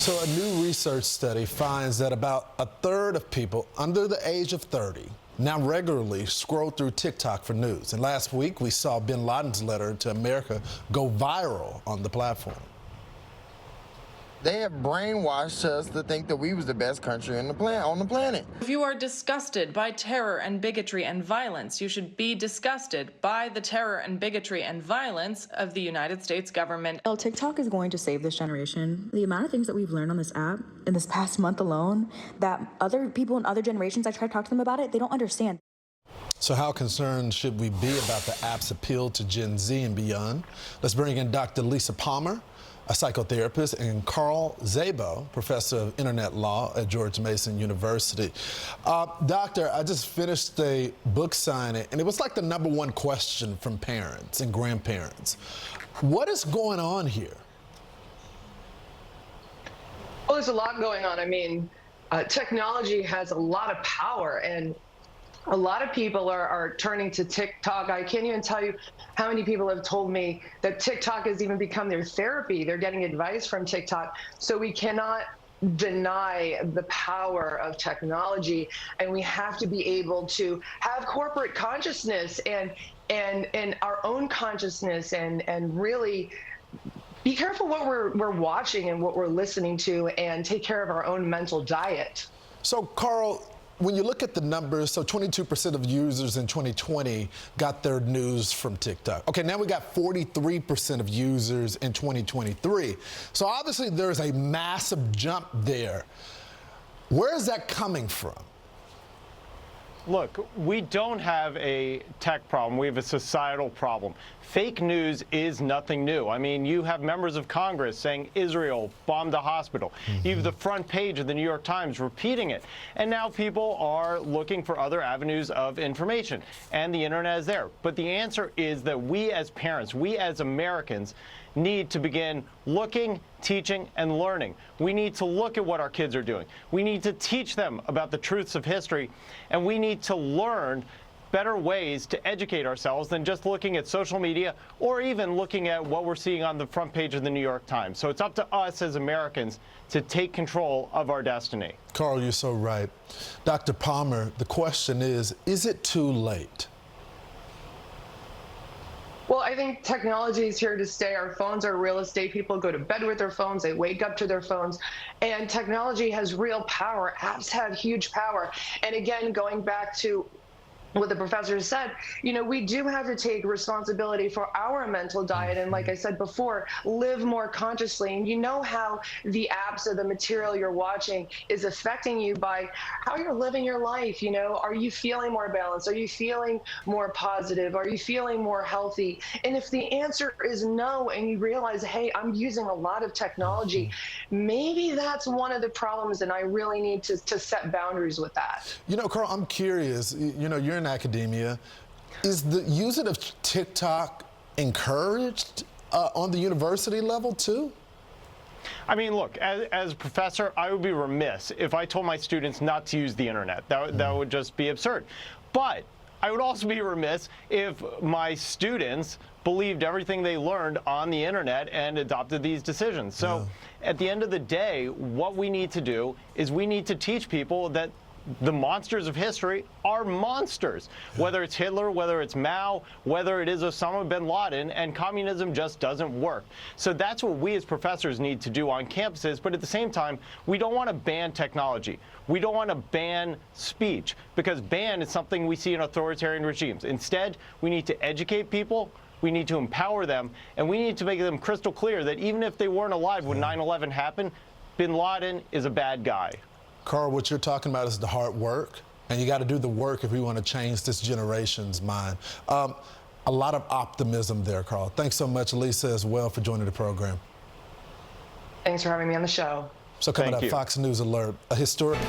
So a new research study finds that about a third of people under the age of 30 now regularly scroll through TikTok for news. And last week, we saw bin Laden's letter to America go viral on the platform. They have brainwashed us to think that we was the best country on the planet. If you are disgusted by terror and bigotry and violence, you should be disgusted by the terror and bigotry and violence of the United States government. TikTok is going to save this generation. The amount of things that we've learned on this app in this past month alone, that other people in other generations, I try to talk to them about it, they don't understand. So how concerned should we be about the app's appeal to Gen Z and beyond? Let's bring in Dr. Lisa Palmer, a psychotherapist, and Carl Szabo, professor of internet law at George Mason University. Doctor, I just finished a book signing, and it was like the #1 question from parents and grandparents. What is going on here? Well, there's a lot going on. I mean, technology has a lot of power, and a lot of people are turning to TikTok. I can't even tell you how many people have told me that TikTok has even become their therapy. They're getting advice from TikTok. So we cannot deny the power of technology, and we have to be able to have corporate consciousness and our own consciousness and really be careful what we're watching and what we're listening to, and take care of our own mental diet. So, Carl, when you look at the numbers, so 22% of users in 2020 got their news from TikTok. Okay, now we got 43% of users in 2023. So obviously there's a massive jump there. Where is that coming from? Look, we don't have a tech problem. We have a societal problem. Fake news is nothing new. I mean, you have members of Congress saying Israel bombed a hospital. You have the front page of the New York Times repeating it. And now people are looking for other avenues of information, and the internet is there. But the answer is that we as parents, we as Americans, need to begin looking, teaching, and learning. We need to look at what our kids are doing. We need to teach them about the truths of history, and we need to learn better ways to educate ourselves than just looking at social media or even looking at what we're seeing on the front page of the New York Times. So it's up to us as Americans to take control of our destiny. Carl, you're so right. Dr. Palmer, the question is it too late? Well, I think technology is here to stay. Our phones are real estate. People go to bed with their phones. They wake up to their phones. And technology has real power. Apps have huge power. And again, going back to what the professor said, you know, we do have to take responsibility for our mental diet. And like I said before, live more consciously. And you know how the apps or the material you're watching is affecting you by how you're living your life. You know, are you feeling more balanced? Are you feeling more positive? Are you feeling more healthy? And if the answer is no, and you realize, hey, I'm using a lot of technology, maybe that's one of the problems, and I really need to set boundaries with that. You know, Carl, I'm curious, you know, you're in academia. Is the using of TikTok encouraged on the university level too? I mean, look, as a professor, I would be remiss if I told my students not to use the internet. That would just be absurd. But I would also be remiss if my students believed everything they learned on the internet and adopted these decisions. So at the end of the day, what we need to do is we need to teach people that the monsters of history are monsters, whether it's Hitler, whether it's Mao, whether it is Osama bin Laden, and communism just doesn't work. So that's what we as professors need to do on campuses, but at the same time, we don't want to ban technology. We don't want to ban speech, because ban is something we see in authoritarian regimes. Instead, we need to educate people, we need to empower them, and we need to make them crystal clear that even if they weren't alive when 9/11 happened, bin Laden is a bad guy. Carl, what you're talking about is the hard work, and you got to do the work if we want to change this generation's mind. A lot of optimism there, Carl. Thanks so much, Lisa, as well, for joining the program. Thanks for having me on the show. So coming Thank up, you. Fox News Alert, a historic